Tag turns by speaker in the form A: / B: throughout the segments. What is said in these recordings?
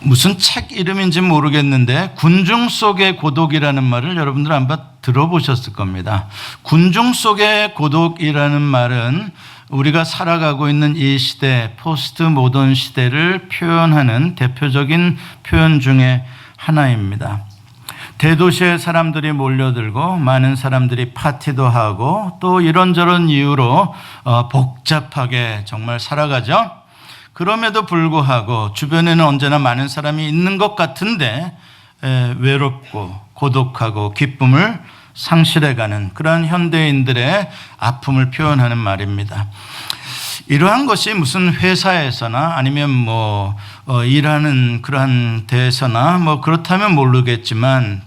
A: 무슨 책 이름인지 모르겠는데 군중 속의 고독이라는 말을 여러분들 아마 들어보셨을 겁니다. 군중 속의 고독이라는 말은 우리가 살아가고 있는 이 시대, 포스트 모던 시대를 표현하는 대표적인 표현 중에 하나입니다. 대도시에 사람들이 몰려들고 많은 사람들이 파티도 하고 또 이런저런 이유로 복잡하게 정말 살아가죠. 그럼에도 불구하고 주변에는 언제나 많은 사람이 있는 것 같은데 외롭고 고독하고 기쁨을 상실해가는 그러한 현대인들의 아픔을 표현하는 말입니다. 이러한 것이 무슨 회사에서나 아니면 일하는 그러한 데에서나 그렇다면 모르겠지만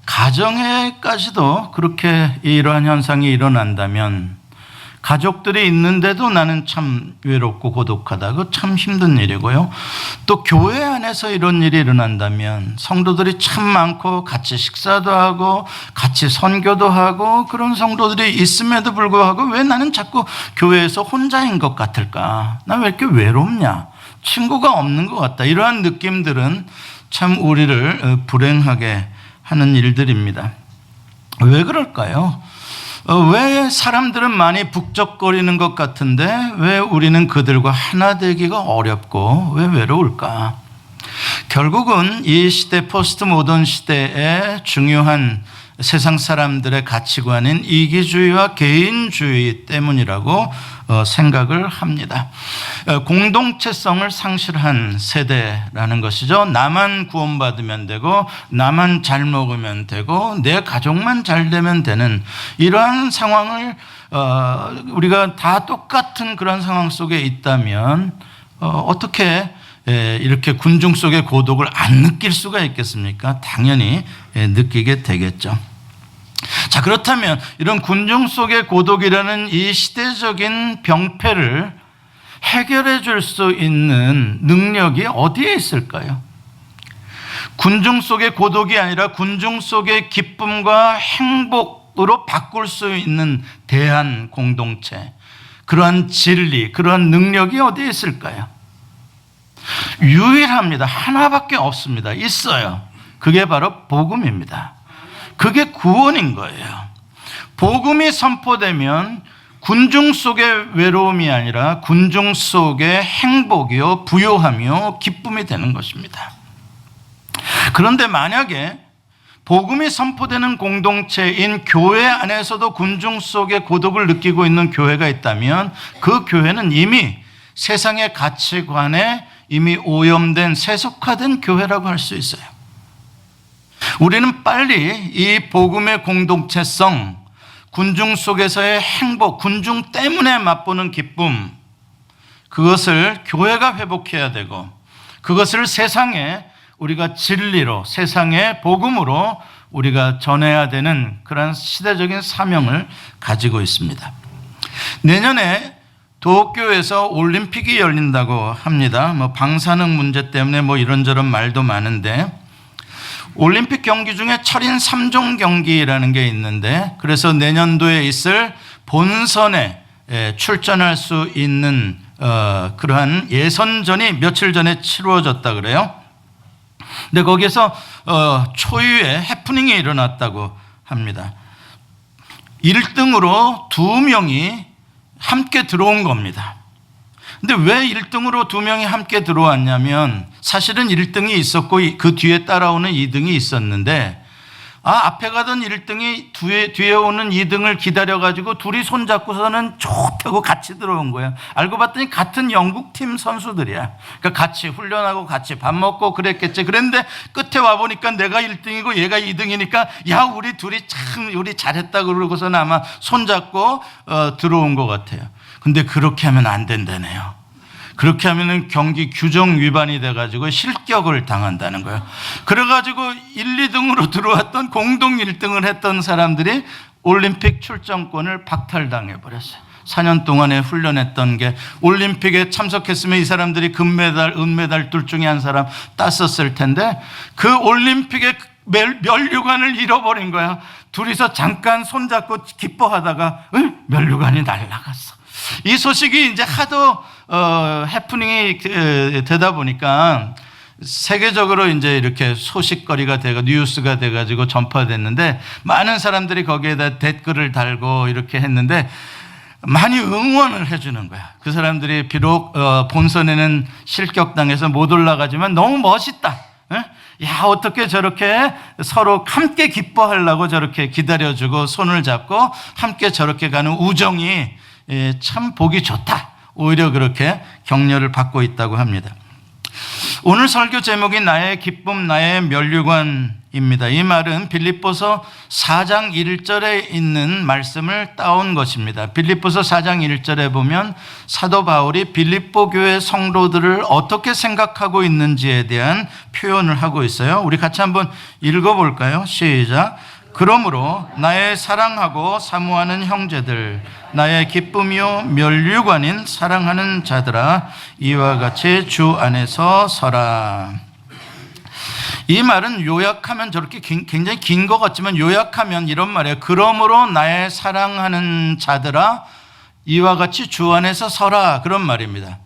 A: 가정에까지도 그렇게 이러한 현상이 일어난다면 가족들이 있는데도 나는 참 외롭고 고독하다. 그거 참 힘든 일이고요. 또 교회 안에서 이런 일이 일어난다면 성도들이 참 많고 같이 식사도 하고 같이 선교도 하고 그런 성도들이 있음에도 불구하고 왜 나는 자꾸 교회에서 혼자인 것 같을까? 나 왜 이렇게 외롭냐? 친구가 없는 것 같다. 이러한 느낌들은 참 우리를 불행하게 하는 일들입니다. 왜 그럴까요? 왜 사람들은 많이 북적거리는 것 같은데 왜 우리는 그들과 하나 되기가 어렵고 왜 외로울까? 결국은 이 시대 포스트 모던 시대의 중요한 세상 사람들의 가치관인 이기주의와 개인주의 때문이라고 생각을 합니다. 공동체성을 상실한 세대라는 것이죠. 나만 구원받으면 되고 나만 잘 먹으면 되고 내 가족만 잘 되면 되는 이러한 상황을 우리가 다 똑같은 그런 상황 속에 있다면 어떻게 이렇게 군중 속의 고독을 안 느낄 수가 있겠습니까? 당연히 느끼게 되겠죠. 자, 그렇다면 이런 군중 속의 고독이라는 이 시대적인 병폐를 해결해 줄 수 있는 능력이 어디에 있을까요? 군중 속의 고독이 아니라 군중 속의 기쁨과 행복으로 바꿀 수 있는 대한 공동체, 그러한 진리, 그러한 능력이 어디에 있을까요? 유일합니다. 하나밖에 없습니다. 있어요. 그게 바로 복음입니다. 그게 구원인 거예요. 복음이 선포되면 군중 속의 외로움이 아니라 군중 속의 행복이요, 부요하며 기쁨이 되는 것입니다. 그런데 만약에 복음이 선포되는 공동체인 교회 안에서도 군중 속의 고독을 느끼고 있는 교회가 있다면 그 교회는 이미 세상의 가치관에 이미 오염된 세속화된 교회라고 할 수 있어요. 우리는 빨리 이 복음의 공동체성, 군중 속에서의 행복, 군중 때문에 맛보는 기쁨, 그것을 교회가 회복해야 되고 그것을 세상에 우리가 진리로, 세상의 복음으로 우리가 전해야 되는 그런 시대적인 사명을 가지고 있습니다. 내년에 도쿄에서 올림픽이 열린다고 합니다. 방사능 문제 때문에 이런저런 말도 많은데 올림픽 경기 중에 철인 3종 경기라는 게 있는데 그래서 내년도에 있을 본선에 출전할 수 있는 그러한 예선전이 며칠 전에 치루어졌다 그래요. 근데 거기서 초유의 해프닝이 일어났다고 합니다. 1등으로 2명이 함께 들어온 겁니다. 근데 왜 1등으로 2명이 함께 들어왔냐면 사실은 1등이 있었고 그 뒤에 따라오는 2등이 있었는데 앞에 가던 1등이 뒤에 오는 2등을 기다려가지고 둘이 손잡고서는 좋다고 같이 들어온 거예요. 알고 봤더니 같은 영국팀 선수들이야. 그러니까 같이 훈련하고 같이 밥 먹고 그랬겠지. 그런데 끝에 와보니까 내가 1등이고 얘가 2등이니까 야 우리 둘이 참 우리 잘했다 그러고서는 아마 손잡고 들어온 것 같아요. 근데 그렇게 하면 안 된다네요. 그렇게 하면은 경기 규정 위반이 돼가지고 실격을 당한다는 거예요. 그래가지고 1, 2등으로 들어왔던 공동 1등을 했던 사람들이 올림픽 출전권을 박탈당해 버렸어요. 4년 동안에 훈련했던 게 올림픽에 참석했으면 이 사람들이 금메달, 은메달 둘 중에 한 사람 땄었을 텐데 그 올림픽의 면류관을 잃어버린 거야. 둘이서 잠깐 손잡고 기뻐하다가 면류관이 날아갔어. 이 소식이 이제 하도 해프닝이 되다 보니까 세계적으로 이제 이렇게 소식거리가 되고 뉴스가 돼가지고 전파됐는데 많은 사람들이 거기에다 댓글을 달고 이렇게 했는데 많이 응원을 해주는 거야. 그 사람들이 비록 본선에는 실격당해서 못 올라가지만 너무 멋있다. 야, 어떻게 저렇게 서로 함께 기뻐하려고 저렇게 기다려주고 손을 잡고 함께 저렇게 가는 우정이 참 보기 좋다. 오히려 그렇게 격려를 받고 있다고 합니다. 오늘 설교 제목이 나의 기쁨, 나의 면류관입니다. 이 말은 빌립보서 4장 1절에 있는 말씀을 따온 것입니다. 빌립보서 4장 1절에 보면 사도 바울이 빌립보 교회 성도들을 어떻게 생각하고 있는지에 대한 표현을 하고 있어요. 우리 같이 한번 읽어볼까요? 시작. 그러므로 나의 사랑하고 사모하는 형제들, 나의 기쁨이요 면류관인 사랑하는 자들아, 이와 같이 주 안에서 서라. 이 말은 요약하면 저렇게 굉장히 긴 것 같지만 요약하면 이런 말이에요. 그러므로 나의 사랑하는 자들아, 이와 같이 주 안에서 서라, 그런 말입니다.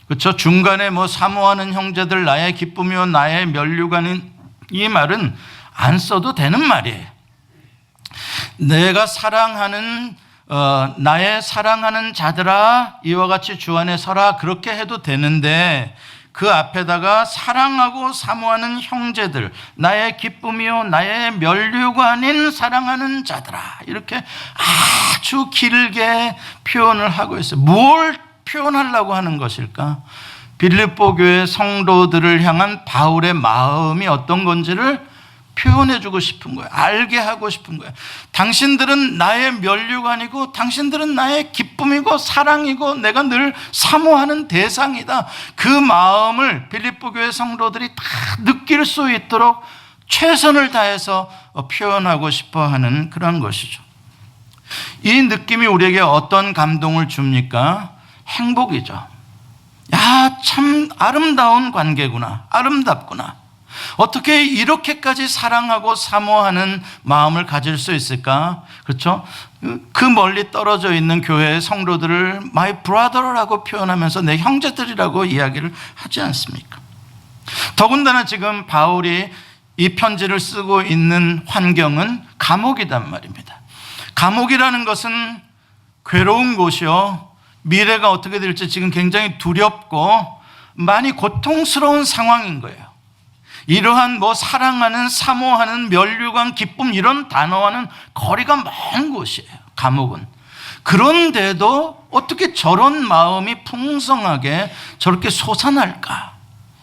A: 그렇죠? 중간에 뭐 사모하는 형제들, 나의 기쁨이요 나의 면류관인, 이 말은 안 써도 되는 말이에요. 내가 사랑하는 나의 사랑하는 자들아, 이와 같이 주 안에 서라, 그렇게 해도 되는데 그 앞에다가 사랑하고 사모하는 형제들, 나의 기쁨이요 나의 면류관인 사랑하는 자들아, 이렇게 아주 길게 표현을 하고 있어요. 뭘 표현하려고 하는 것일까? 빌립보 교회 성도들을 향한 바울의 마음이 어떤 건지를 표현해 주고 싶은 거예요. 알게 하고 싶은 거예요. 당신들은 나의 면류관이고 당신들은 나의 기쁨이고 사랑이고 내가 늘 사모하는 대상이다. 그 마음을 빌립보 교회 성도들이 다 느낄 수 있도록 최선을 다해서 표현하고 싶어 하는 그런 것이죠. 이 느낌이 우리에게 어떤 감동을 줍니까? 행복이죠. 야, 참 아름다운 관계구나. 아름답구나. 어떻게 이렇게까지 사랑하고 사모하는 마음을 가질 수 있을까? 그렇죠? 그 멀리 떨어져 있는 교회의 성도들을 my brother라고 표현하면서 내 형제들이라고 이야기를 하지 않습니까? 더군다나 지금 바울이 이 편지를 쓰고 있는 환경은 감옥이란 말입니다. 감옥이라는 것은 괴로운 곳이요, 미래가 어떻게 될지 지금 굉장히 두렵고 많이 고통스러운 상황인 거예요. 이러한 뭐 사랑하는, 사모하는, 면류관, 기쁨 이런 단어와는 거리가 먼 곳이에요, 감옥은. 그런데도 어떻게 저런 마음이 풍성하게 저렇게 솟아날까?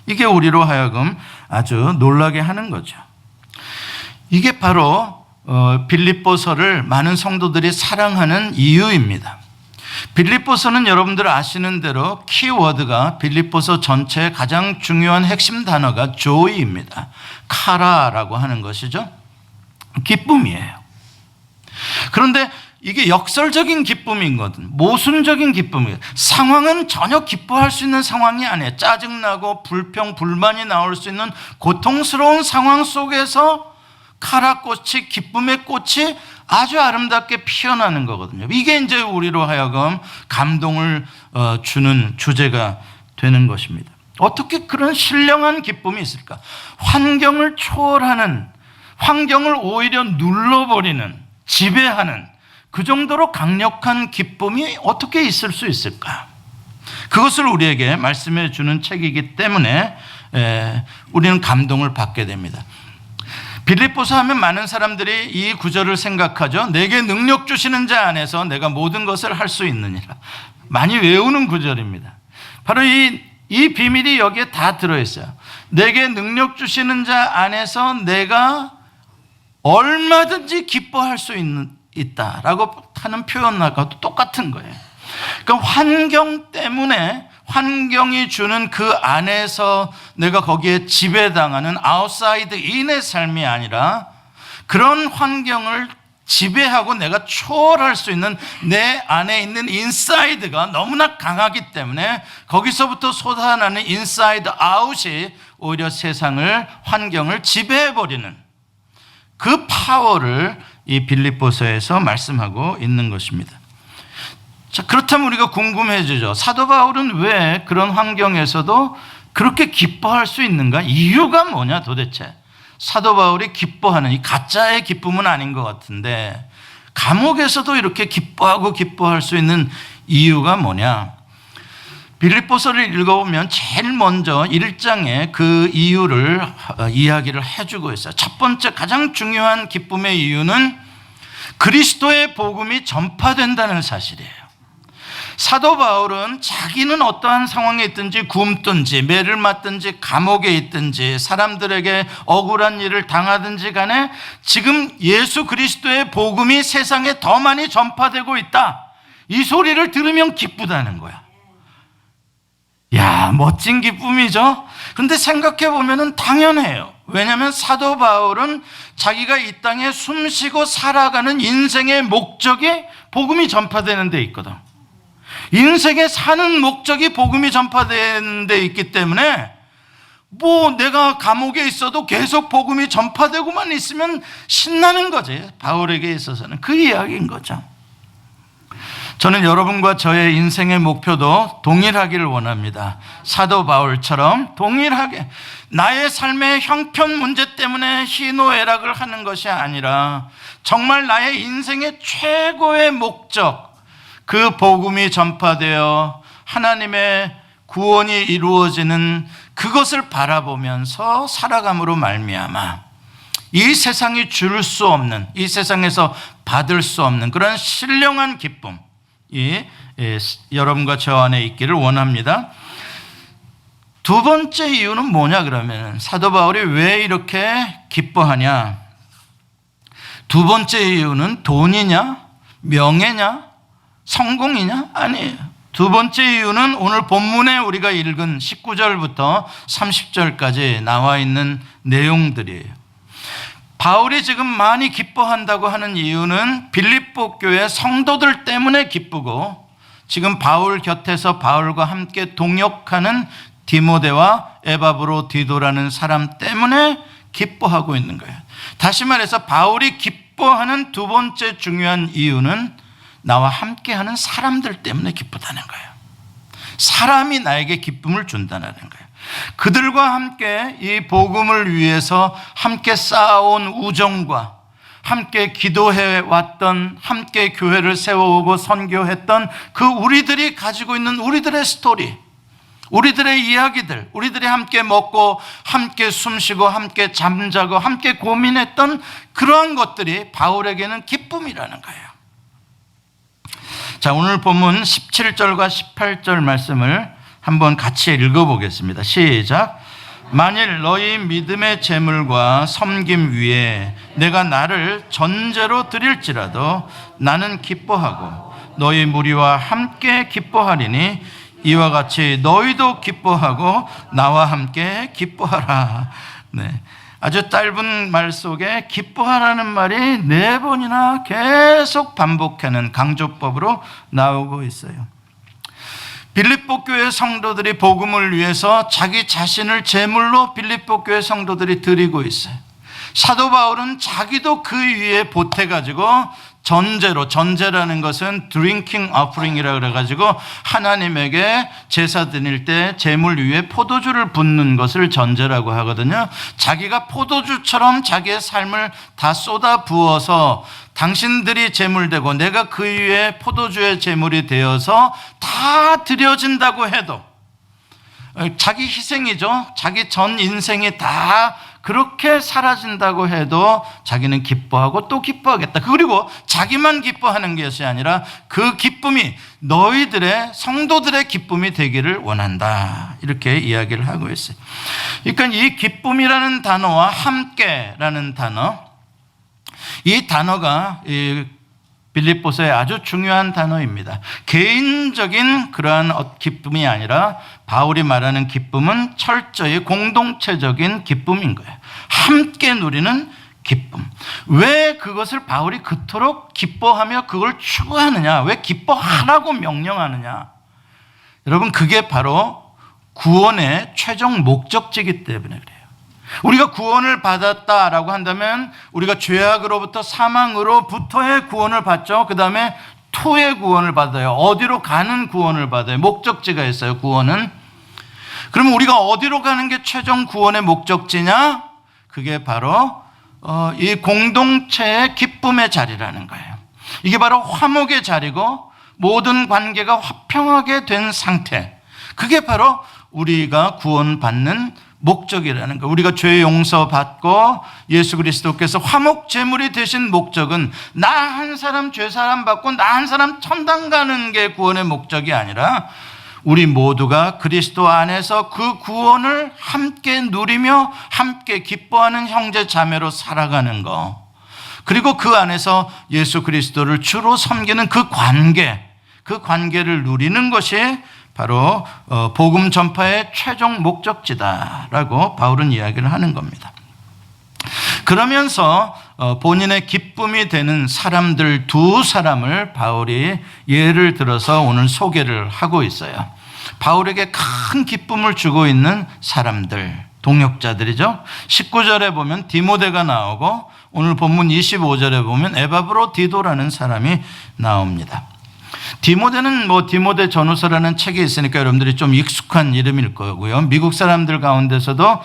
A: 이게 우리로 하여금 아주 놀라게 하는 거죠. 이게 바로 빌립보서를 많은 성도들이 사랑하는 이유입니다. 빌립보서는 여러분들 아시는 대로 키워드가 빌립보서 전체의 가장 중요한 핵심 단어가 joy입니다. 카라라고 하는 것이죠. 기쁨이에요. 그런데 이게 역설적인 기쁨이거든. 모순적인 기쁨이에요. 상황은 전혀 기뻐할 수 있는 상황이 아니에요. 짜증나고 불평, 불만이 나올 수 있는 고통스러운 상황 속에서 카라꽃이, 기쁨의 꽃이 아주 아름답게 피어나는 거거든요. 이게 이제 우리로 하여금 감동을 주는 주제가 되는 것입니다. 어떻게 그런 신령한 기쁨이 있을까? 환경을 초월하는, 환경을 오히려 눌러버리는, 지배하는 그 정도로 강력한 기쁨이 어떻게 있을 수 있을까? 그것을 우리에게 말씀해 주는 책이기 때문에 우리는 감동을 받게 됩니다. 빌립보서 하면 많은 사람들이 이 구절을 생각하죠. 내게 능력 주시는 자 안에서 내가 모든 것을 할 수 있느니라. 많이 외우는 구절입니다. 바로 이 비밀이 여기에 다 들어있어요. 내게 능력 주시는 자 안에서 내가 얼마든지 기뻐할 수 있다라고 하는 표현하고도 똑같은 거예요. 그러니까 환경 때문에, 환경이 주는 그 안에서 내가 거기에 지배당하는 아웃사이드 인의 삶이 아니라 그런 환경을 지배하고 내가 초월할 수 있는 내 안에 있는 인사이드가 너무나 강하기 때문에 거기서부터 솟아나는 인사이드 아웃이 오히려 세상을, 환경을 지배해버리는 그 파워를 이 빌립보서에서 말씀하고 있는 것입니다. 자, 그렇다면 우리가 궁금해지죠. 사도 바울은 왜 그런 환경에서도 그렇게 기뻐할 수 있는가? 이유가 뭐냐 도대체? 사도 바울이 기뻐하는 이 가짜의 기쁨은 아닌 것 같은데 감옥에서도 이렇게 기뻐할 수 있는 이유가 뭐냐? 빌립보서를 읽어보면 제일 먼저 1장에 그 이유를 이야기를 해주고 있어요. 첫 번째 가장 중요한 기쁨의 이유는 그리스도의 복음이 전파된다는 사실이에요. 사도 바울은 자기는 어떠한 상황에 있든지 굶든지 매를 맞든지 감옥에 있든지 사람들에게 억울한 일을 당하든지 간에 지금 예수 그리스도의 복음이 세상에 더 많이 전파되고 있다, 이 소리를 들으면 기쁘다는 거야. 야, 멋진 기쁨이죠. 그런데 생각해 보면 당연해요. 왜냐하면 사도 바울은 자기가 이 땅에 숨쉬고 살아가는 인생의 목적이 복음이 전파되는 데 있거든. 인생에 사는 목적이 복음이 전파되는 데 있기 때문에 뭐 내가 감옥에 있어도 계속 복음이 전파되고만 있으면 신나는 거지. 바울에게 있어서는 그 이야기인 거죠. 저는 여러분과 저의 인생의 목표도 동일하기를 원합니다. 사도 바울처럼 동일하게 나의 삶의 형편 문제 때문에 희노애락을 하는 것이 아니라 정말 나의 인생의 최고의 목적, 그 복음이 전파되어 하나님의 구원이 이루어지는 그것을 바라보면서 살아감으로 말미암아 이 세상이 줄 수 없는, 이 세상에서 받을 수 없는 그런 신령한 기쁨, 여러분과 저 안에 있기를 원합니다. 두 번째 이유는 뭐냐 그러면 사도 바울이 왜 이렇게 기뻐하냐? 두 번째 이유는 돈이냐? 명예냐? 성공이냐? 아니에요. 두 번째 이유는 오늘 본문에 우리가 읽은 19절부터 30절까지 나와 있는 내용들이에요. 바울이 지금 많이 기뻐한다고 하는 이유는 빌립보 교회 성도들 때문에 기쁘고 지금 바울 곁에서 바울과 함께 동역하는 디모데와 에바브로디도라는 사람 때문에 기뻐하고 있는 거예요. 다시 말해서 바울이 기뻐하는 두 번째 중요한 이유는 나와 함께하는 사람들 때문에 기쁘다는 거예요. 사람이 나에게 기쁨을 준다는 거예요. 그들과 함께 이 복음을 위해서 함께 쌓아온 우정과 함께 기도해 왔던, 함께 교회를 세워오고 선교했던 그 우리들이 가지고 있는 우리들의 스토리, 우리들의 이야기들, 우리들이 함께 먹고 함께 숨쉬고 함께 잠자고 함께 고민했던 그러한 것들이 바울에게는 기쁨이라는 거예요. 자, 오늘 본문 17절과 18절 말씀을 한번 같이 읽어보겠습니다. 시작. 만일 너희 믿음의 재물과 섬김 위에 내가 나를 전제로 드릴지라도 나는 기뻐하고 너희 무리와 함께 기뻐하리니 이와 같이 너희도 기뻐하고 나와 함께 기뻐하라. 네. 아주 짧은 말 속에 기뻐하라는 말이 4번이나 계속 반복하는 강조법으로 나오고 있어요. 빌립보 교회 성도들이 복음을 위해서 자기 자신을 제물로 빌립보 교회 성도들이 드리고 있어요. 사도 바울은 자기도 그 위에 보태가지고 전제로, 전제라는 것은 드링킹 어프링이라고 그래가지고 하나님에게 제사 드릴 때 제물 위에 포도주를 붓는 것을 전제라고 하거든요. 자기가 포도주처럼 자기의 삶을 다 쏟아 부어서 당신들이 제물되고 내가 그 위에 포도주의 제물이 되어서 다 드려진다고 해도, 자기 희생이죠. 자기 전 인생이 다 그렇게 사라진다고 해도 자기는 기뻐하고 또 기뻐하겠다. 그리고 자기만 기뻐하는 것이 아니라 그 기쁨이 너희들의 성도들의 기쁨이 되기를 원한다. 이렇게 이야기를 하고 있어요. 그러니까 이 기쁨이라는 단어와 함께라는 단어, 이 단어가 빌립보서의 아주 중요한 단어입니다. 개인적인 그러한 기쁨이 아니라 바울이 말하는 기쁨은 철저히 공동체적인 기쁨인 거예요. 함께 누리는 기쁨. 왜 그것을 바울이 그토록 기뻐하며 그걸 추구하느냐? 왜 기뻐하라고 명령하느냐? 여러분, 그게 바로 구원의 최종 목적지이기 때문에 그래요. 우리가 구원을 받았다라고 한다면 우리가 죄악으로부터 사망으로부터의 구원을 받죠. 그 다음에 투의 구원을 받아요. 어디로 가는 구원을 받아요. 목적지가 있어요. 구원은. 그러면 우리가 어디로 가는 게 최종 구원의 목적지냐? 그게 바로 이 공동체의 기쁨의 자리라는 거예요. 이게 바로 화목의 자리고 모든 관계가 화평하게 된 상태, 그게 바로 우리가 구원받는 목적이라는 거예요. 우리가 죄 용서받고 예수 그리스도께서 화목 제물이 되신 목적은 나 한 사람 죄 사함 받고 나 한 사람 천당 가는 게 구원의 목적이 아니라 우리 모두가 그리스도 안에서 그 구원을 함께 누리며 함께 기뻐하는 형제 자매로 살아가는 거, 그리고 그 안에서 예수 그리스도를 주로 섬기는 그 관계를 누리는 것이 바로 복음 전파의 최종 목적지다라고 바울은 이야기를 하는 겁니다. 그러면서 본인의 기쁨이 되는 사람들 두 사람을 바울이 예를 들어서 오늘 소개를 하고 있어요. 바울에게 큰 기쁨을 주고 있는 사람들, 동역자들이죠. 19절에 보면 디모데가 나오고 오늘 본문 25절에 보면 에바브로디도라는 사람이 나옵니다. 디모데는 디모데 전후서라는 책이 있으니까 여러분들이 좀 익숙한 이름일 거고요. 미국 사람들 가운데서도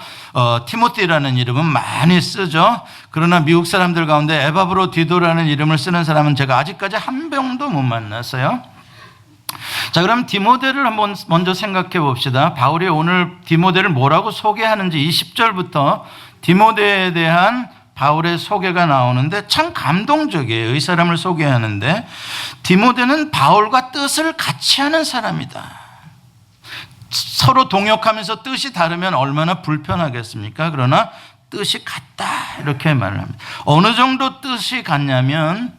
A: 티모티라는 이름은 많이 쓰죠. 그러나 미국 사람들 가운데 에바브로디도라는 이름을 쓰는 사람은 제가 아직까지 한 명도 못 만났어요. 자, 그럼 디모데를 한번 먼저 생각해 봅시다. 바울이 오늘 디모데를 뭐라고 소개하는지 20절부터 디모데에 대한 바울의 소개가 나오는데 참 감동적이에요. 이 사람을 소개하는데 디모데는 바울과 뜻을 같이 하는 사람이다. 서로 동역하면서 뜻이 다르면 얼마나 불편하겠습니까? 그러나 뜻이 같다 이렇게 말을 합니다. 어느 정도 뜻이 같냐면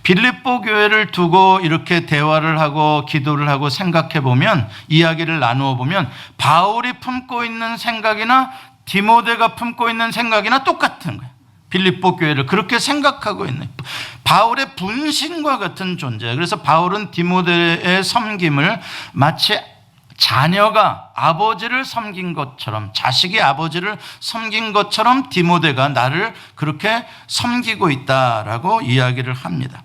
A: 빌립보 교회를 두고 이렇게 대화를 하고 기도를 하고 생각해 보면, 이야기를 나누어 보면 바울이 품고 있는 생각이나 디모데가 품고 있는 생각이나 똑같은 거예요. 빌립보 교회를 그렇게 생각하고 있는 바울의 분신과 같은 존재예요. 그래서 바울은 디모데의 섬김을 마치 자녀가 아버지를 섬긴 것처럼, 자식이 아버지를 섬긴 것처럼 디모데가 나를 그렇게 섬기고 있다라고 이야기를 합니다.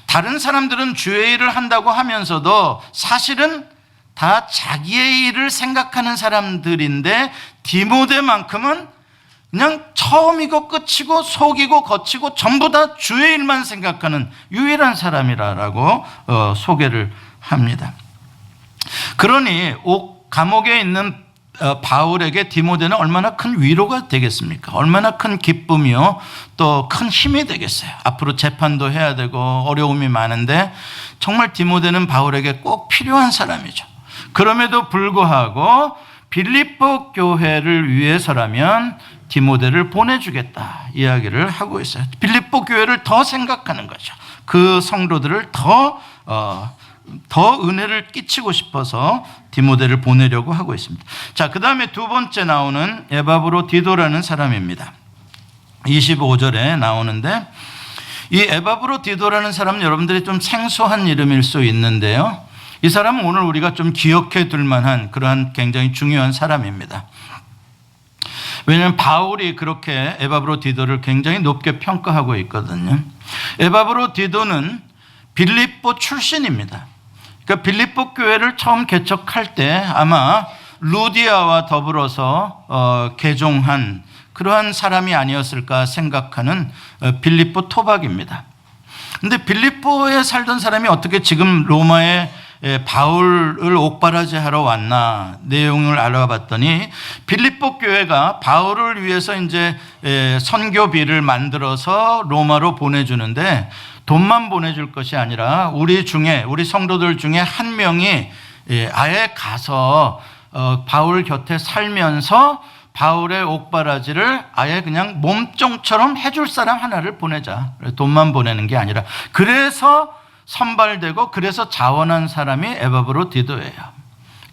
A: 다른 사람들은 주의 일을 한다고 하면서도 사실은 다 자기의 일을 생각하는 사람들인데 디모데만큼은 그냥 처음이고 끝이고 속이고 거치고 전부 다 주의 일만 생각하는 유일한 사람이라고 소개를 합니다. 그러니 감옥에 있는 바울에게 디모데는 얼마나 큰 위로가 되겠습니까? 얼마나 큰 기쁨이요 또 큰 힘이 되겠어요. 앞으로 재판도 해야 되고 어려움이 많은데 정말 디모데는 바울에게 꼭 필요한 사람이죠. 그럼에도 불구하고 빌립보 교회를 위해서라면 디모데를 보내주겠다 이야기를 하고 있어요. 빌립보 교회를 더 생각하는 거죠. 그 성도들을 더 은혜를 끼치고 싶어서 디모데를 보내려고 하고 있습니다. 자, 그 다음에 두 번째 나오는 에바브로디도라는 사람입니다. 25절에 나오는데 이 에바브로디도라는 사람은 여러분들이 좀 생소한 이름일 수 있는데요. 이 사람은 오늘 우리가 좀 기억해 둘 만한 그러한 굉장히 중요한 사람입니다. 왜냐하면 바울이 그렇게 에바브로디도를 굉장히 높게 평가하고 있거든요. 에바브로디도는 빌립보 출신입니다. 그러니까 빌립보 교회를 처음 개척할 때 아마 루디아와 더불어서 개종한 그러한 사람이 아니었을까 생각하는 빌립보 토박입니다. 그런데 빌립보에 살던 사람이 어떻게 지금 로마에 바울을 옥바라지하러 왔나 내용을 알아봤더니 빌립보 교회가 바울을 위해서 이제 선교비를 만들어서 로마로 보내주는데 돈만 보내줄 것이 아니라 우리 성도들 중에 한 명이 아예 가서 바울 곁에 살면서 바울의 옥바라지를 아예 그냥 몸종처럼 해줄 사람 하나를 보내자. 돈만 보내는 게 아니라. 그래서 선발되고 그래서 자원한 사람이 에바브로디도예요.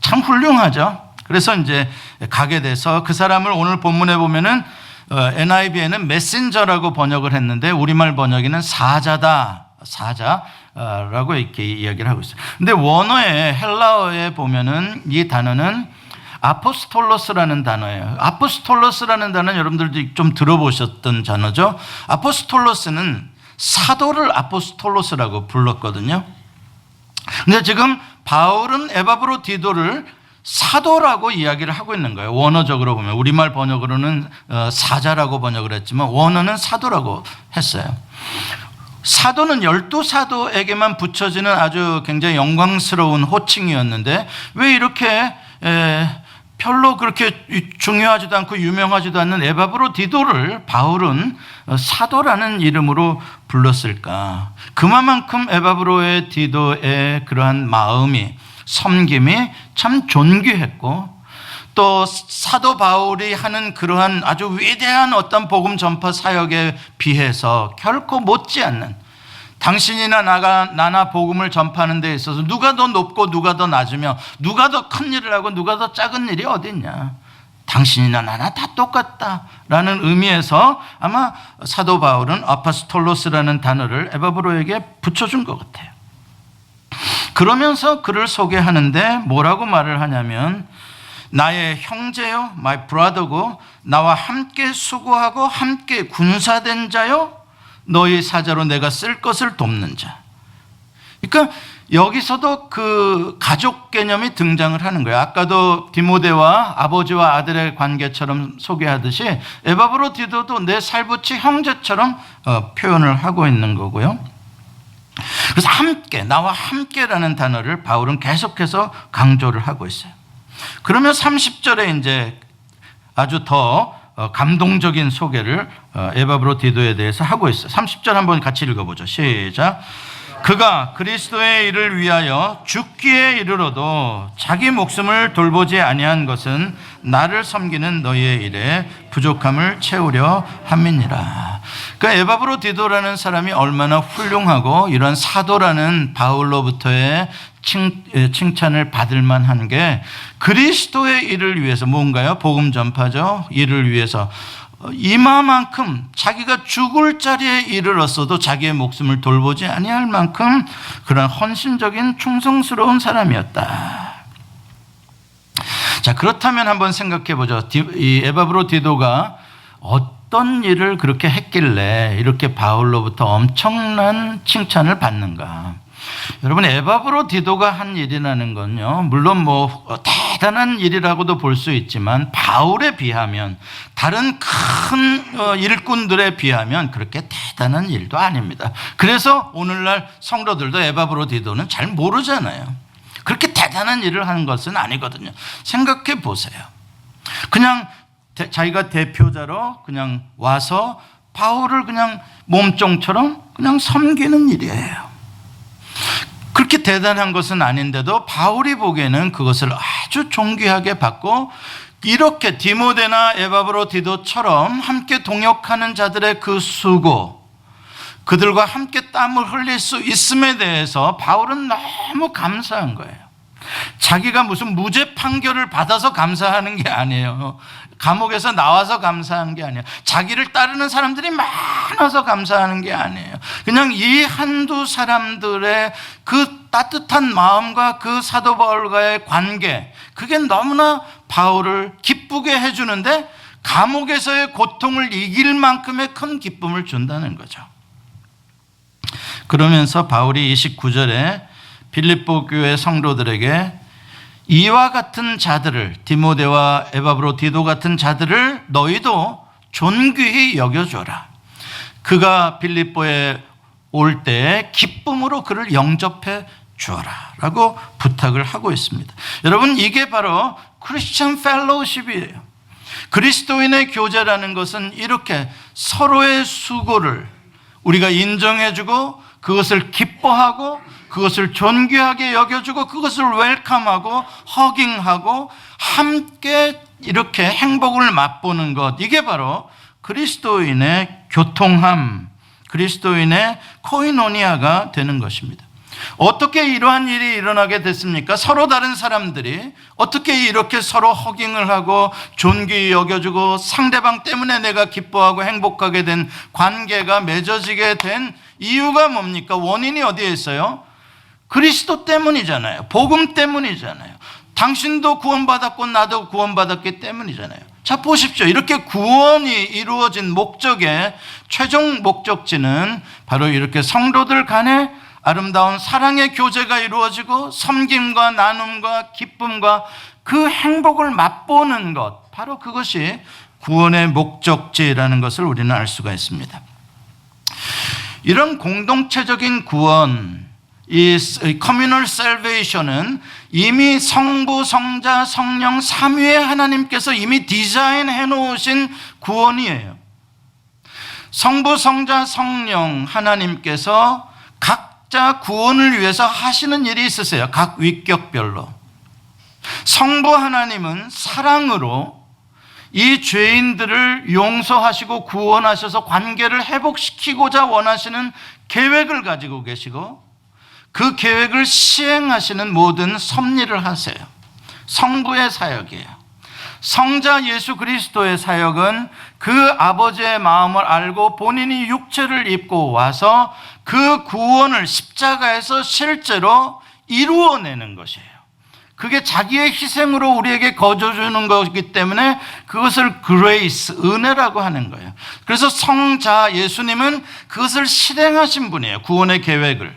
A: 참 훌륭하죠. 그래서 이제 가게 돼서 그 사람을 오늘 본문에 보면은 NIV에는 메신저라고 번역을 했는데 우리말 번역에는 사자라고 이렇게 이야기를 하고 있어요. 근데 원어에 헬라어에 보면은 이 단어는 아포스톨로스라는 단어예요. 아포스톨로스라는 단어는 여러분들도 좀 들어보셨던 단어죠. 아포스톨로스는 사도를 아포스톨로스라고 불렀거든요. 근데 지금 바울은 에바브로디도를 사도라고 이야기를 하고 있는 거예요. 원어적으로 보면 우리말 번역으로는 사자라고 번역을 했지만 원어는 사도라고 했어요. 사도는 12사도에게만 붙여지는 아주 굉장히 영광스러운 호칭이었는데 왜 이렇게 별로 그렇게 중요하지도 않고 유명하지도 않는 에바브로디도를 바울은 사도라는 이름으로 불렀을까? 그만큼 에바브로의 디도의 그러한 마음이, 섬김이 참 존귀했고, 또 사도 바울이 하는 그러한 아주 위대한 어떤 복음 전파 사역에 비해서 결코 못지않는, 당신이나 나나 복음을 전파하는 데 있어서 누가 더 높고 누가 더 낮으며 누가 더 큰 일을 하고 누가 더 작은 일이 어디 있냐, 당신이나 나나 다 똑같다라는 의미에서 아마 사도 바울은 아파스톨로스라는 단어를 에바브로에게 붙여준 것 같아요. 그러면서 그를 소개하는데 뭐라고 말을 하냐면, 나의 형제요, my brother고, 나와 함께 수고하고 함께 군사된 자요, 너희 사자로 내가 쓸 것을 돕는 자. 그러니까 여기서도 그 가족 개념이 등장을 하는 거예요. 아까도 디모데와 아버지와 아들의 관계처럼 소개하듯이 에바브로디도도 내 살부치 형제처럼 표현을 하고 있는 거고요. 그래서 함께, 나와 함께라는 단어를 바울은 계속해서 강조를 하고 있어요. 그러면 30절에 이제 아주 더 감동적인 소개를 에바브로디도에 대해서 하고 있어요. 30절 한번 같이 읽어보죠. 시작. 그가 그리스도의 일을 위하여 죽기에 이르러도 자기 목숨을 돌보지 아니한 것은 나를 섬기는 너희의 일에 부족함을 채우려 함이니라. 그러니까 에바브로디도라는 사람이 얼마나 훌륭하고 이런 사도라는 바울로부터의 칭찬을 받을 만한 게 그리스도의 일을 위해서, 뭔가요? 복음 전파죠. 일을 위해서 이마만큼 자기가 죽을 자리에 이르렀어도 자기의 목숨을 돌보지 아니할 만큼 그런 헌신적인 충성스러운 사람이었다. 자, 그렇다면 한번 생각해 보죠. 이 에바브로디도가 어떤 일을 그렇게 했길래 이렇게 바울로부터 엄청난 칭찬을 받는가? 여러분, 에바브로디도가 한 일이라는 건요, 물론 뭐 대단한 일이라고도 볼 수 있지만 바울에 비하면, 다른 큰 일꾼들에 비하면 그렇게 대단한 일도 아닙니다. 그래서 오늘날 성도들도 에바브로디도는 잘 모르잖아요. 그렇게 대단한 일을 하는 것은 아니거든요. 생각해 보세요. 그냥 자기가 대표자로 그냥 와서 바울을 그냥 몸종처럼 그냥 섬기는 일이에요. 그렇게 대단한 것은 아닌데도 바울이 보기에는 그것을 아주 존귀하게 받고, 이렇게 디모데나 에바브로디도처럼 함께 동역하는 자들의 그 수고, 그들과 함께 땀을 흘릴 수 있음에 대해서 바울은 너무 감사한 거예요. 자기가 무슨 무죄 판결을 받아서 감사하는 게 아니에요. 감옥에서 나와서 감사한 게 아니에요. 자기를 따르는 사람들이 많아서 감사하는 게 아니에요. 그냥 이 한두 사람들의 그 따뜻한 마음과 그 사도 바울과의 관계, 그게 너무나 바울을 기쁘게 해주는데 감옥에서의 고통을 이길 만큼의 큰 기쁨을 준다는 거죠. 그러면서 바울이 29절에 빌립보 교회 성도들에게 이와 같은 자들을, 디모데와 에바브로디도 같은 자들을 너희도 존귀히 여겨줘라. 그가 빌립보에 올 때 기쁨으로 그를 영접해 주어라 라고 부탁을 하고 있습니다. 여러분, 이게 바로 크리스천 펠로우십이에요. 그리스도인의 교제라는 것은 이렇게 서로의 수고를 우리가 인정해주고, 그것을 기뻐하고, 그것을 존귀하게 여겨주고, 그것을 웰컴하고 허깅하고 함께 이렇게 행복을 맛보는 것, 이게 바로 그리스도인의 교통함, 그리스도인의 코이노니아가 되는 것입니다. 어떻게 이러한 일이 일어나게 됐습니까? 서로 다른 사람들이 어떻게 이렇게 서로 허깅을 하고 존귀히 여겨주고 상대방 때문에 내가 기뻐하고 행복하게 된 관계가 맺어지게 된 이유가 뭡니까? 원인이 어디에 있어요? 그리스도 때문이잖아요. 복음 때문이잖아요. 당신도 구원받았고 나도 구원받았기 때문이잖아요. 자, 보십시오. 이렇게 구원이 이루어진 목적의 최종 목적지는 바로 이렇게 성도들 간에 아름다운 사랑의 교제가 이루어지고 섬김과 나눔과 기쁨과 그 행복을 맛보는 것, 바로 그것이 구원의 목적지라는 것을 우리는 알 수가 있습니다. 이런 공동체적인 구원, 이 커뮤널 셀베이션은 이미 성부, 성자, 성령 삼위의 하나님께서 이미 디자인해 놓으신 구원이에요. 성부, 성자, 성령 하나님께서 각자 구원을 위해서 하시는 일이 있으세요. 각 위격별로. 성부 하나님은 사랑으로 이 죄인들을 용서하시고 구원하셔서 관계를 회복시키고자 원하시는 계획을 가지고 계시고, 그 계획을 시행하시는 모든 섭리를 하세요. 성부의 사역이에요. 성자 예수 그리스도의 사역은 그 아버지의 마음을 알고 본인이 육체를 입고 와서 그 구원을 십자가에서 실제로 이루어내는 것이에요. 그게 자기의 희생으로 우리에게 거저주는 것이기 때문에 그것을 그레이스, 은혜라고 하는 거예요. 그래서 성자 예수님은 그것을 실행하신 분이에요. 구원의 계획을.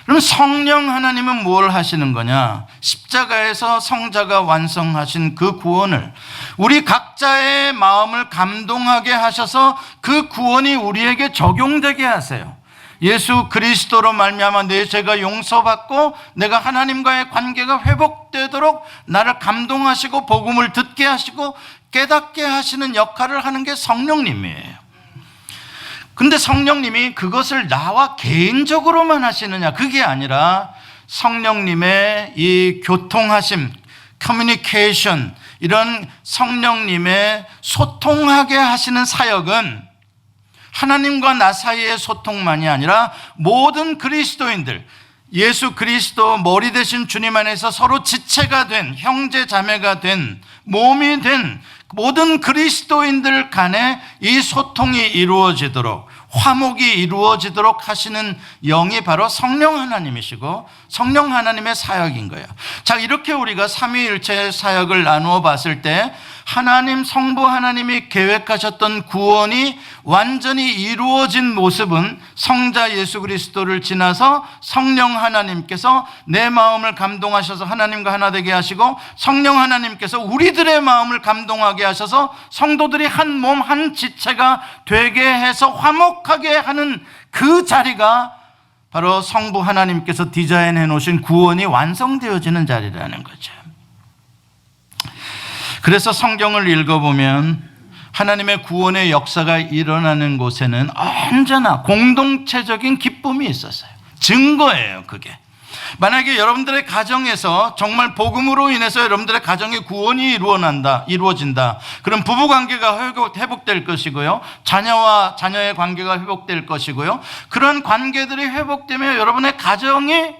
A: 그럼 성령 하나님은 뭘 하시는 거냐? 십자가에서 성자가 완성하신 그 구원을 우리 각자의 마음을 감동하게 하셔서 그 구원이 우리에게 적용되게 하세요. 예수 그리스도로 말미암아 내 죄가 용서받고 내가 하나님과의 관계가 회복되도록 나를 감동하시고 복음을 듣게 하시고 깨닫게 하시는 역할을 하는 게 성령님이에요. 근데 성령님이 그것을 나와 개인적으로만 하시느냐? 그게 아니라 성령님의 이 교통하심, 커뮤니케이션, 이런 성령님의 소통하게 하시는 사역은 하나님과 나 사이의 소통만이 아니라 모든 그리스도인들, 예수 그리스도 머리 되신 주님 안에서 서로 지체가 된, 형제 자매가 된, 몸이 된 모든 그리스도인들 간에 이 소통이 이루어지도록, 화목이 이루어지도록 하시는 영이 바로 성령 하나님이시고 성령 하나님의 사역인 거예요. 자, 이렇게 우리가 삼위일체의 사역을 나누어 봤을 때 하나님, 성부 하나님이 계획하셨던 구원이 완전히 이루어진 모습은 성자 예수 그리스도를 지나서 성령 하나님께서 내 마음을 감동하셔서 하나님과 하나 되게 하시고, 성령 하나님께서 우리들의 마음을 감동하게 하셔서 성도들이 한 몸, 한 지체가 되게 해서 화목하게 하는 그 자리가 바로 성부 하나님께서 디자인해 놓으신 구원이 완성되어지는 자리라는 거죠. 그래서 성경을 읽어보면 하나님의 구원의 역사가 일어나는 곳에는 언제나 공동체적인 기쁨이 있었어요. 증거예요, 그게. 만약에 여러분들의 가정에서 정말 복음으로 인해서 여러분들의 가정의 구원이 이루어진다. 그럼 부부관계가 회복될 것이고요. 자녀와 자녀의 관계가 회복될 것이고요. 그런 관계들이 회복되면 여러분의 가정이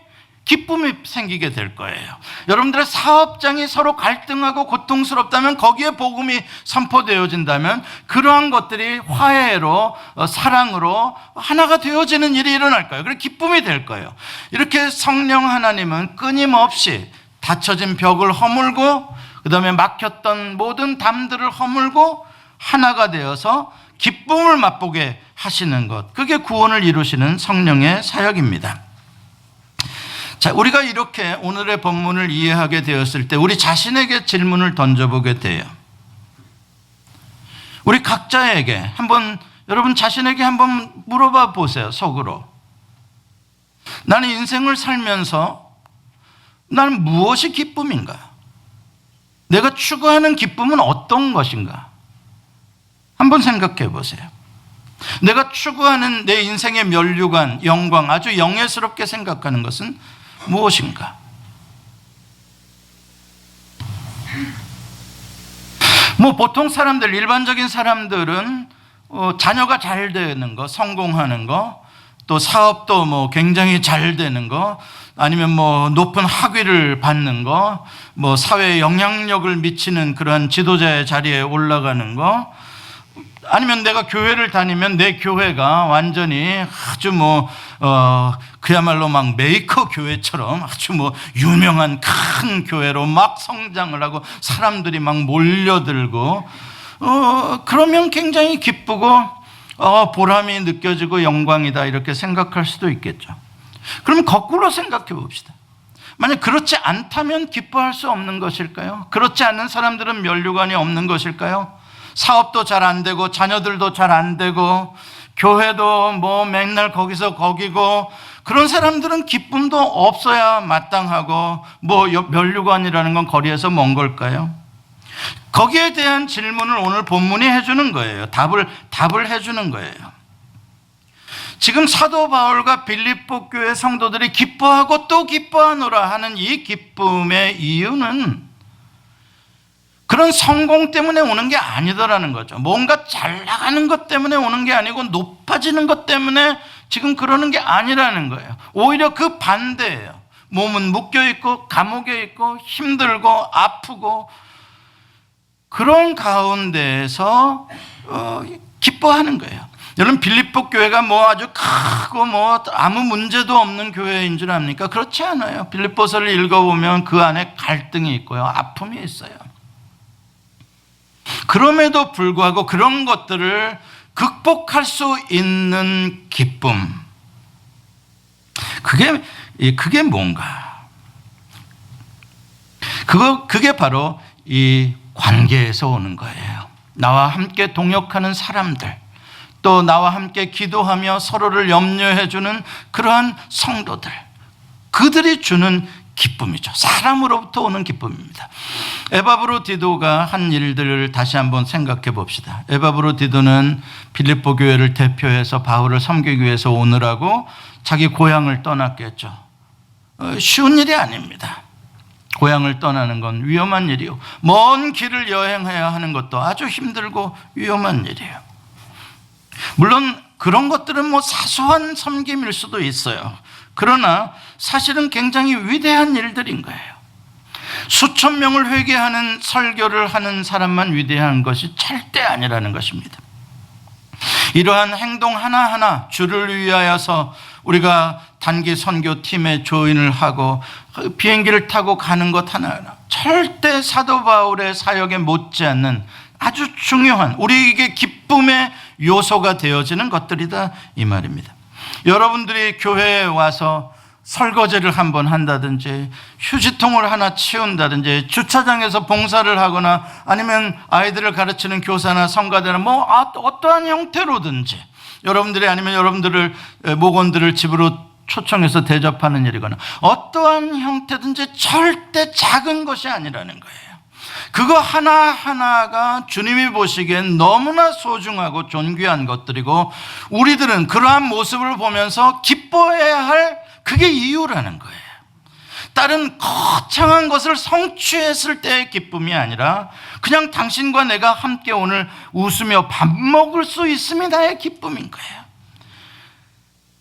A: 기쁨이 생기게 될 거예요. 여러분들의 사업장이 서로 갈등하고 고통스럽다면 거기에 복음이 선포되어진다면 그러한 것들이 화해로, 사랑으로 하나가 되어지는 일이 일어날 거예요. 그래서 기쁨이 될 거예요. 이렇게 성령 하나님은 끊임없이 닫혀진 벽을 허물고, 그 다음에 막혔던 모든 담들을 허물고 하나가 되어서 기쁨을 맛보게 하시는 것, 그게 구원을 이루시는 성령의 사역입니다. 자, 우리가 이렇게 오늘의 본문을 이해하게 되었을 때 우리 자신에게 질문을 던져보게 돼요. 우리 각자에게 여러분 자신에게 한번 물어봐 보세요. 속으로. 나는 인생을 살면서 나는 무엇이 기쁨인가? 내가 추구하는 기쁨은 어떤 것인가? 한번 생각해 보세요. 내가 추구하는 내 인생의 면류관, 영광, 아주 영예스럽게 생각하는 것은 무엇인가? 보통 사람들, 일반적인 사람들은 자녀가 잘 되는 거, 성공하는 거, 또 사업도 굉장히 잘 되는 거, 아니면 높은 학위를 받는 거, 사회에 영향력을 미치는 그런 지도자의 자리에 올라가는 거, 아니면 내가 교회를 다니면 내 교회가 완전히 아주 그야말로 막 메이커 교회처럼 아주 유명한 큰 교회로 막 성장을 하고 사람들이 막 몰려들고, 그러면 굉장히 기쁘고 보람이 느껴지고 영광이다 이렇게 생각할 수도 있겠죠. 그럼 거꾸로 생각해 봅시다. 만약 그렇지 않다면 기뻐할 수 없는 것일까요? 그렇지 않는 사람들은 면류관이 없는 것일까요? 사업도 잘 안 되고 자녀들도 잘 안 되고 교회도 뭐 맨날 거기서 거기고 그런 사람들은 기쁨도 없어야 마땅하고 뭐 면류관이라는 건 거리에서 먼 걸까요? 거기에 대한 질문을 오늘 본문이 해주는 거예요. 답을 해주는 거예요. 지금 사도 바울과 빌립보 교회 성도들이 기뻐하고 또 기뻐하노라 하는 이 기쁨의 이유는 그런 성공 때문에 오는 게 아니더라는 거죠. 뭔가 잘 나가는 것 때문에 오는 게 아니고 높아지는 것 때문에 지금 그러는 게 아니라는 거예요. 오히려 그 반대예요. 몸은 묶여있고 감옥에 있고 힘들고 아프고 그런 가운데에서 기뻐하는 거예요. 여러분 빌립보 교회가 뭐 아주 크고 뭐 아무 문제도 없는 교회인 줄 압니까? 그렇지 않아요. 빌립보서를 읽어보면 그 안에 갈등이 있고요. 아픔이 있어요. 그럼에도 불구하고 그런 것들을 극복할 수 있는 기쁨. 그게 뭔가? 그게 바로 이 관계에서 오는 거예요. 나와 함께 동역하는 사람들, 또 나와 함께 기도하며 서로를 염려해 주는 그러한 성도들, 그들이 주는 기쁨이죠. 사람으로부터 오는 기쁨입니다. 에바브로디도가 한 일들을 다시 한번 생각해 봅시다. 에바브로디도는 빌립보 교회를 대표해서 바울을 섬기기 위해서 오느라고 자기 고향을 떠났겠죠. 쉬운 일이 아닙니다. 고향을 떠나는 건 위험한 일이요. 먼 길을 여행해야 하는 것도 아주 힘들고 위험한 일이에요. 물론 그런 것들은 뭐 사소한 섬김일 수도 있어요. 그러나 사실은 굉장히 위대한 일들인 거예요. 수천 명을 회개하는 설교를 하는 사람만 위대한 것이 절대 아니라는 것입니다. 이러한 행동 하나하나 주를 위하여서 우리가 단기 선교팀에 조인을 하고 비행기를 타고 가는 것 하나하나 절대 사도 바울의 사역에 못지않는 아주 중요한 우리에게 기쁨의 요소가 되어지는 것들이다 이 말입니다. 여러분들이 교회에 와서 설거지를 한번 한다든지 휴지통을 하나 치운다든지 주차장에서 봉사를 하거나 아니면 아이들을 가르치는 교사나 성가대나 뭐 어떠한 형태로든지 여러분들이 아니면 여러분들을 목원들을 집으로 초청해서 대접하는 일이거나 어떠한 형태든지 절대 작은 것이 아니라는 거예요. 그거 하나하나가 주님이 보시기엔 너무나 소중하고 존귀한 것들이고 우리들은 그러한 모습을 보면서 기뻐해야 할 그게 이유라는 거예요. 다른 거창한 것을 성취했을 때의 기쁨이 아니라 그냥 당신과 내가 함께 오늘 웃으며 밥 먹을 수 있음이 나의 기쁨인 거예요.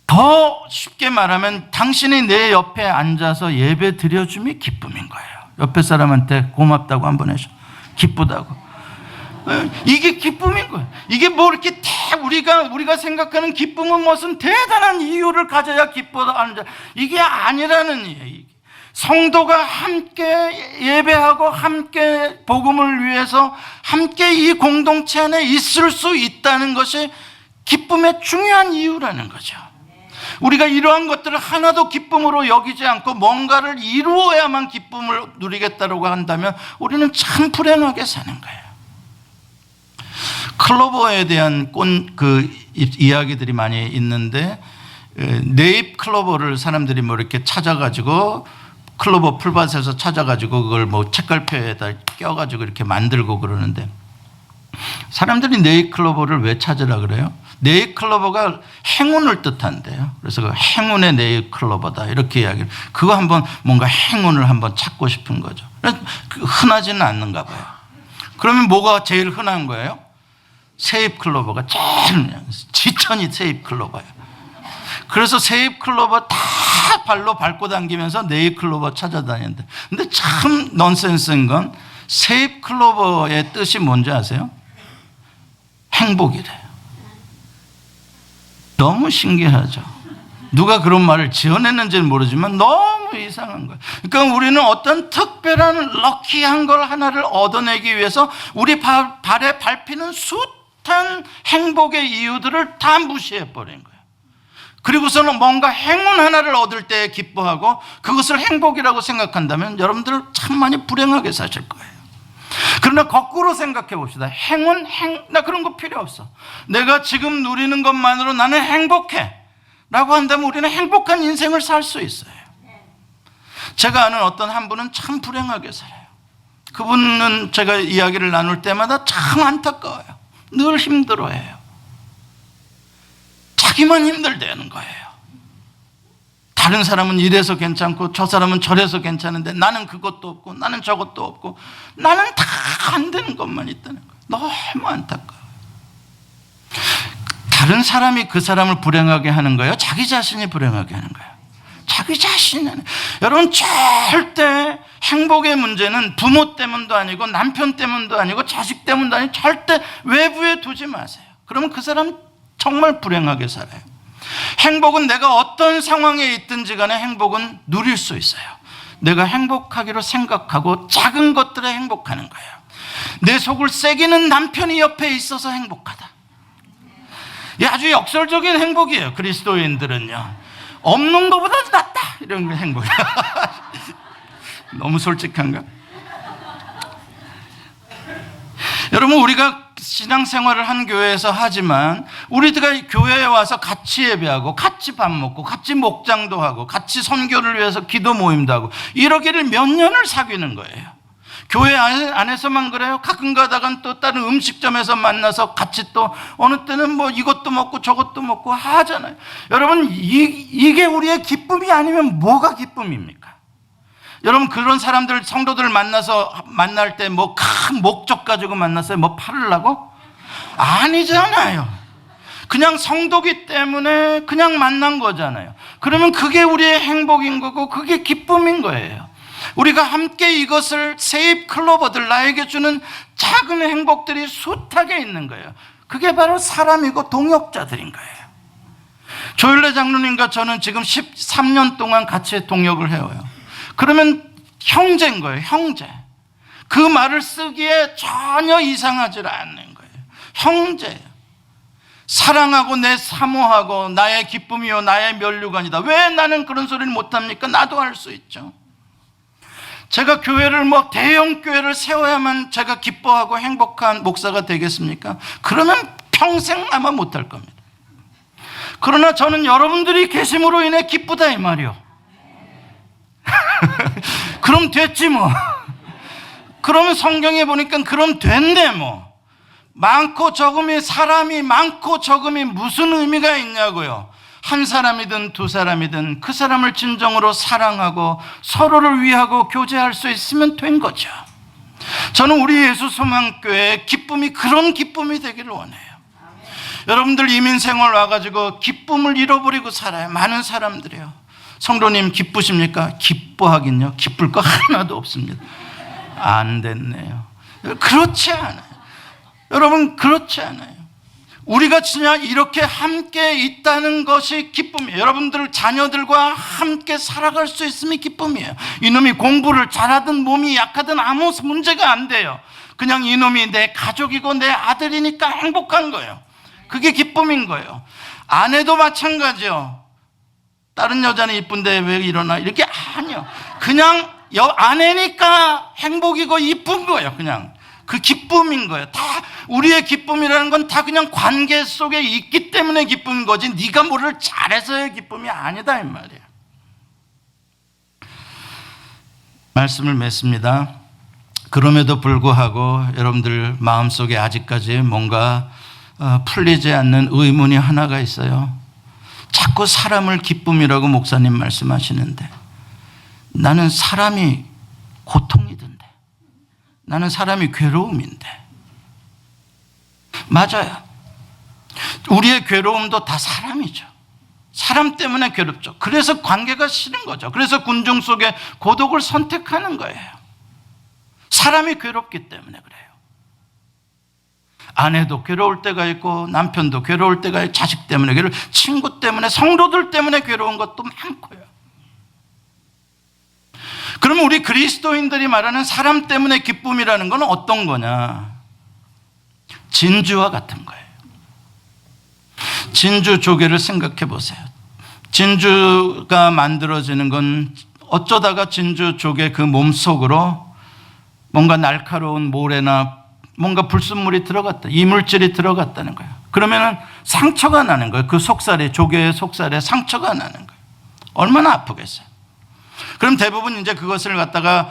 A: 더 쉽게 말하면 당신이 내 옆에 앉아서 예배 드려줌이 기쁨인 거예요. 옆에 사람한테 고맙다고 한번 해줘. 기쁘다고. 이게 기쁨인 거예요. 이게 뭐 이렇게 우리가 생각하는 기쁨은 무슨 대단한 이유를 가져야 기뻐하는 자. 이게 아니라는 얘기. 성도가 함께 예배하고 함께 복음을 위해서 함께 이 공동체 안에 있을 수 있다는 것이 기쁨의 중요한 이유라는 거죠. 우리가 이러한 것들을 하나도 기쁨으로 여기지 않고 뭔가를 이루어야만 기쁨을 누리겠다고 한다면 우리는 참 불행하게 사는 거예요. 클로버에 대한 이야기들이 많이 있는데 네잎 클로버를 사람들이 뭐 이렇게 찾아가지고 클로버 풀밭에서 찾아가지고 그걸 뭐 책갈피에다 껴가지고 이렇게 만들고 그러는데 사람들이 네잎 클로버를 왜 찾으라 그래요? 네잎 클로버가 행운을 뜻한대요. 그래서 그 행운의 네잎 클로버다 이렇게 이야기를. 그거 한번 뭔가 행운을 한번 찾고 싶은 거죠. 흔하지는 않는가 봐요. 그러면 뭐가 제일 흔한 거예요? 새잎 클로버가 제일 지천이 새잎 클로버예요. 그래서 새잎 클로버 다 발로 밟고 당기면서 네잎 클로버 찾아다니는데, 근데 참 넌센스인 건 새잎 클로버의 뜻이 뭔지 아세요? 행복이래요. 너무 신기하죠. 누가 그런 말을 지어냈는지는 모르지만 너무 이상한 거예요. 그러니까 우리는 어떤 특별한 럭키한 걸 하나를 얻어내기 위해서 우리 발에 밟히는 숱한 행복의 이유들을 다 무시해버린 거예요. 그리고서는 뭔가 행운 하나를 얻을 때 기뻐하고 그것을 행복이라고 생각한다면 여러분들 참 많이 불행하게 사실 거예요. 그러나 거꾸로 생각해 봅시다. 나 그런 거 필요 없어. 내가 지금 누리는 것만으로 나는 행복해 라고 한다면 우리는 행복한 인생을 살 수 있어요. 제가 아는 어떤 한 분은 참 불행하게 살아요. 그분은 제가 이야기를 나눌 때마다 참 안타까워요. 늘 힘들어해요. 자기만 힘들다는 거예요. 다른 사람은 이래서 괜찮고 저 사람은 저래서 괜찮은데 나는 그것도 없고 나는 저것도 없고 나는 다 안 되는 것만 있다는 거예요. 너무 안타까워요. 다른 사람이 그 사람을 불행하게 하는 거예요? 자기 자신이 불행하게 하는 거예요? 자기 자신이. 여러분, 절대 행복의 문제는 부모 때문도 아니고 남편 때문도 아니고 자식 때문도 아니고 절대 외부에 두지 마세요. 그러면 그 사람 정말 불행하게 살아요. 행복은 내가 어떤 상황에 있든지 간에 행복은 누릴 수 있어요. 내가 행복하기로 생각하고 작은 것들에 행복하는 거예요. 내 속을 새기는 남편이 옆에 있어서 행복하다. 이 아주 역설적인 행복이에요. 그리스도인들은요, 없는 것보다도 낫다 이런 행복이에요. 너무 솔직한가? 여러분, 우리가 신앙생활을 한 교회에서 하지만 우리가 교회에 와서 같이 예배하고 같이 밥 먹고 같이 목장도 하고 같이 선교를 위해서 기도 모임도 하고 이러기를 몇 년을 사귀는 거예요. 교회 안에서만 그래요? 가끔 가다간 또 다른 음식점에서 만나서 같이 또 어느 때는 뭐 이것도 먹고 저것도 먹고 하잖아요. 여러분, 이게 우리의 기쁨이 아니면 뭐가 기쁨입니까? 여러분, 그런 사람들, 성도들을 만날 때 뭐 큰 목적 가지고 만났어요? 뭐 팔으려고? 아니잖아요. 그냥 성도기 때문에 그냥 만난 거잖아요. 그러면 그게 우리의 행복인 거고 그게 기쁨인 거예요. 우리가 함께 이것을 세입 클로버들, 나에게 주는 작은 행복들이 숱하게 있는 거예요. 그게 바로 사람이고 동역자들인 거예요. 조율래 장로님과 저는 지금 13년 동안 같이 동역을 해요. 그러면 형제인 거예요. 형제. 그 말을 쓰기에 전혀 이상하지 않는 거예요. 형제예요. 사랑하고 내 사모하고 나의 기쁨이요 나의 면류관이다. 왜 나는 그런 소리를 못합니까? 나도 할 수 있죠. 제가 교회를 뭐 대형 교회를 세워야만 제가 기뻐하고 행복한 목사가 되겠습니까? 그러면 평생 아마 못할 겁니다. 그러나 저는 여러분들이 계심으로 인해 기쁘다 이 말이요. 그럼 됐지 뭐. 그러면 성경에 보니까 그럼 됐네 뭐. 많고 적음이, 사람이 많고 적음이 무슨 의미가 있냐고요. 한 사람이든 두 사람이든 그 사람을 진정으로 사랑하고 서로를 위하고 교제할 수 있으면 된 거죠. 저는 우리 예수 소망교회의 기쁨이 그런 기쁨이 되기를 원해요. 여러분들 이민생활 와가지고 기쁨을 잃어버리고 살아요. 많은 사람들이요. 성도님 기쁘십니까? 기뻐하긴요, 기쁠 거 하나도 없습니다. 안 됐네요. 그렇지 않아요. 여러분, 그렇지 않아요. 우리가 진짜 이렇게 함께 있다는 것이 기쁨이에요. 여러분들 자녀들과 함께 살아갈 수 있음이 기쁨이에요. 이놈이 공부를 잘하든 몸이 약하든 아무 문제가 안 돼요. 그냥 이놈이 내 가족이고 내 아들이니까 행복한 거예요. 그게 기쁨인 거예요. 아내도 마찬가지요. 다른 여자는 이쁜데 왜 이러나 이렇게 아니요. 그냥 아내니까 행복이고 이쁜 거예요. 그냥 그 기쁨인 거예요. 다 우리의 기쁨이라는 건 다 그냥 관계 속에 있기 때문에 기쁜 거지 네가 뭐를 잘해서의 기쁨이 아니다 이 말이에요. 말씀을 맺습니다. 그럼에도 불구하고 여러분들 마음속에 아직까지 뭔가 풀리지 않는 의문이 하나가 있어요. 자꾸 사람을 기쁨이라고 목사님 말씀하시는데 나는 사람이 고통이던데, 나는 사람이 괴로움인데. 맞아요. 우리의 괴로움도 다 사람이죠. 사람 때문에 괴롭죠. 그래서 관계가 싫은 거죠. 그래서 군중 속에 고독을 선택하는 거예요. 사람이 괴롭기 때문에 그래요. 아내도 괴로울 때가 있고 남편도 괴로울 때가 있고 자식 때문에 괴로워, 친구 때문에, 성도들 때문에 괴로운 것도 많고요. 그러면 우리 그리스도인들이 말하는 사람 때문에 기쁨이라는 건 어떤 거냐? 진주와 같은 거예요. 진주 조개를 생각해 보세요. 진주가 만들어지는 건 어쩌다가 진주족의 그 몸속으로 뭔가 날카로운 모래나 뭔가 불순물이 들어갔다, 이물질이 들어갔다는 거예요. 그러면은 상처가 나는 거예요. 그 속살에, 조개의 속살에 상처가 나는 거예요. 얼마나 아프겠어요. 그럼 대부분 이제 그것을 갖다가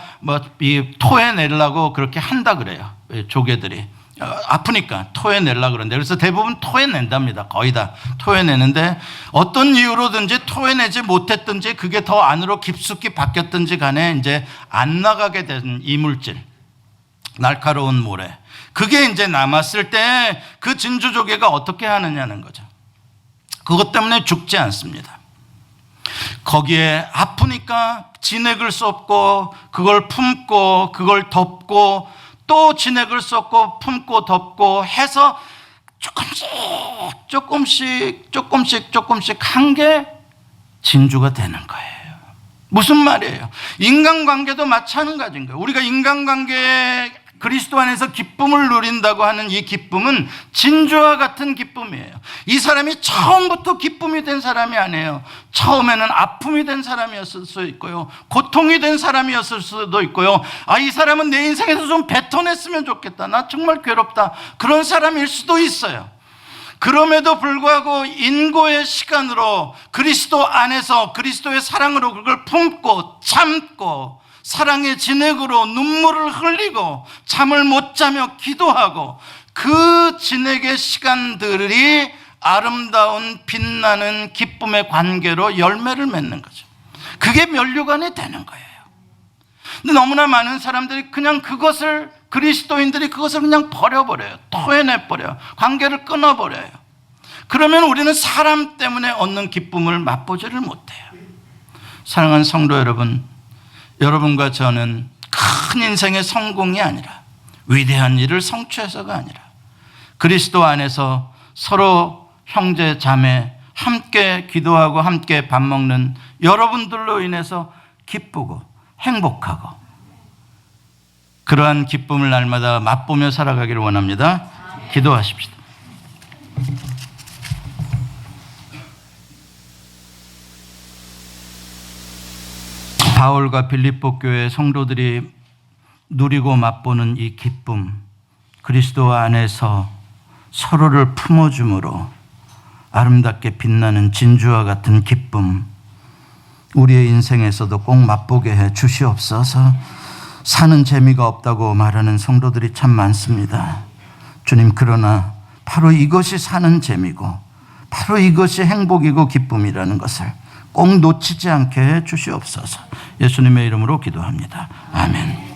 A: 이 토해내려고 그렇게 한다 그래요. 조개들이 아프니까 토해내려고 그러는데, 그래서 대부분 토해낸답니다. 거의 다 토해내는데, 어떤 이유로든지 토해내지 못했든지 그게 더 안으로 깊숙이 박혔든지 간에 이제 안 나가게 된 이물질, 날카로운 모래, 그게 이제 남았을 때 그 진주조개가 어떻게 하느냐는 거죠. 그것 때문에 죽지 않습니다. 거기에 아프니까 진액을 쏟고 그걸 품고 그걸 덮고 또 진액을 쏟고 품고 덮고 해서 조금씩 한 게 진주가 되는 거예요. 무슨 말이에요? 인간관계도 마찬가지인 거예요. 우리가 인간관계에 그리스도 안에서 기쁨을 누린다고 하는 이 기쁨은 진주와 같은 기쁨이에요. 이 사람이 처음부터 기쁨이 된 사람이 아니에요. 처음에는 아픔이 된 사람이었을 수도 있고요, 고통이 된 사람이었을 수도 있고요, 이 사람은 내 인생에서 좀 뱉어냈으면 좋겠다, 나 정말 괴롭다, 그런 사람일 수도 있어요. 그럼에도 불구하고 인고의 시간으로 그리스도 안에서 그리스도의 사랑으로 그걸 품고 참고 사랑의 진액으로 눈물을 흘리고 잠을 못 자며 기도하고, 그 진액의 시간들이 아름다운 빛나는 기쁨의 관계로 열매를 맺는 거죠. 그게 면류관이 되는 거예요. 근데 너무나 많은 사람들이 그냥 그것을, 그리스도인들이 그것을 그냥 버려버려요. 토해내버려요. 관계를 끊어버려요. 그러면 우리는 사람 때문에 얻는 기쁨을 맛보지를 못해요. 사랑하는 성도 여러분, 여러분과 저는 큰 인생의 성공이 아니라, 위대한 일을 성취해서가 아니라, 그리스도 안에서 서로 형제 자매 함께 기도하고 함께 밥 먹는 여러분들로 인해서 기쁘고 행복하고, 그러한 기쁨을 날마다 맛보며 살아가기를 원합니다. 기도하십시다. 바울과 빌립보 교회 성도들이 누리고 맛보는 이 기쁨, 그리스도 안에서 서로를 품어줌으로 아름답게 빛나는 진주와 같은 기쁨, 우리의 인생에서도 꼭 맛보게 해 주시옵소서. 사는 재미가 없다고 말하는 성도들이 참 많습니다. 주님, 그러나 바로 이것이 사는 재미고 바로 이것이 행복이고 기쁨이라는 것을 꼭 놓치지 않게 해 주시옵소서. 예수님의 이름으로 기도합니다. 아멘.